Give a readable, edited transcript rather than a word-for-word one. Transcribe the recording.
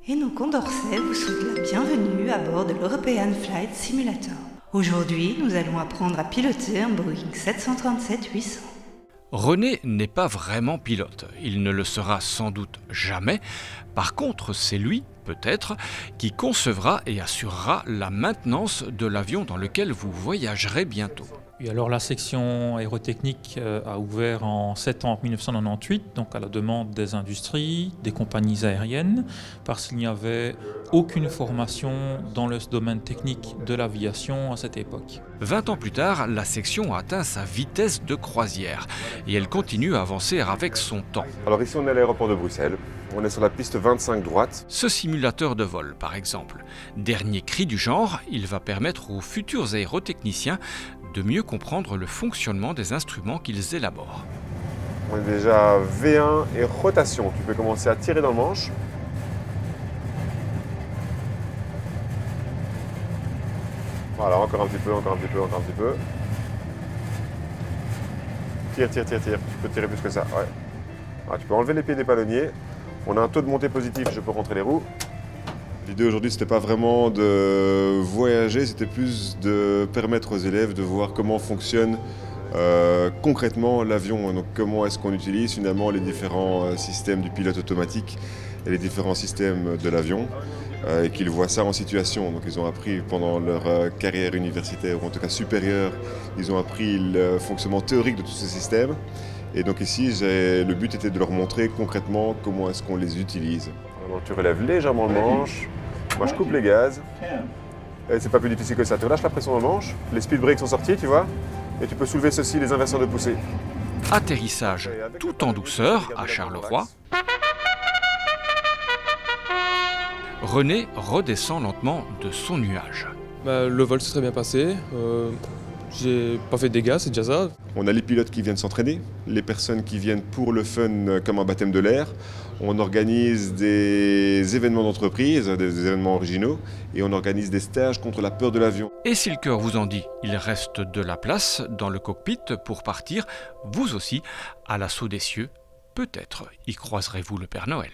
Et nos Condorcet vous souhaitent la bienvenue à bord de l'European Flight Simulator. Aujourd'hui, nous allons apprendre à piloter un Boeing 737-800. René n'est pas vraiment pilote, il ne le sera sans doute jamais. Par contre, c'est lui, peut-être, qui concevra et assurera la maintenance de l'avion dans lequel vous voyagerez bientôt. Et alors la section aérotechnique a ouvert en septembre 1998, donc à la demande des industries, des compagnies aériennes, parce qu'il n'y avait aucune formation dans le domaine technique de l'aviation à cette époque. 20 ans plus tard, la section a atteint sa vitesse de croisière et elle continue à avancer avec son temps. Alors ici on est à l'aéroport de Bruxelles, on est sur la piste 25 droite. Ce simulateur de vol par exemple, dernier cri du genre, il va permettre aux futurs aérotechniciens de mieux comprendre le fonctionnement des instruments qu'ils élaborent. On est déjà V1 et rotation, tu peux commencer à tirer dans le manche. Voilà, encore un petit peu, encore un petit peu, encore un petit peu. Tire, tire, tire, tire, tu peux tirer plus que ça, ouais. Ah, tu peux enlever les pieds des palonniers. On a un taux de montée positif, je peux rentrer les roues. L'idée aujourd'hui, c'était pas vraiment de voyager, c'était plus de permettre aux élèves de voir comment fonctionne concrètement l'avion. Donc comment est-ce qu'on utilise finalement les différents systèmes du pilote automatique et les différents systèmes de l'avion et qu'ils voient ça en situation. Donc ils ont appris pendant leur carrière universitaire, ou en tout cas supérieure, ils ont appris le fonctionnement théorique de tous ces systèmes. Et donc ici, le but était de leur montrer concrètement comment est-ce qu'on les utilise. Donc tu relèves légèrement le manche. Moi je coupe les gaz. Et c'est pas plus difficile que ça. Tu relâches la pression dans le manche. Les speed brakes sont sortis, tu vois. Et tu peux soulever ceci, les inverseurs de poussée. Atterrissage tout en douceur à Charleroi. René redescend lentement de son nuage. Le vol s'est très bien passé. J'ai pas fait de dégâts, c'est déjà ça. On a les pilotes qui viennent s'entraîner, les personnes qui viennent pour le fun comme un baptême de l'air. On organise des événements d'entreprise, des événements originaux, et on organise des stages contre la peur de l'avion. Et si le cœur vous en dit, il reste de la place dans le cockpit pour partir, vous aussi, à l'assaut des cieux. Peut-être y croiserez-vous le Père Noël.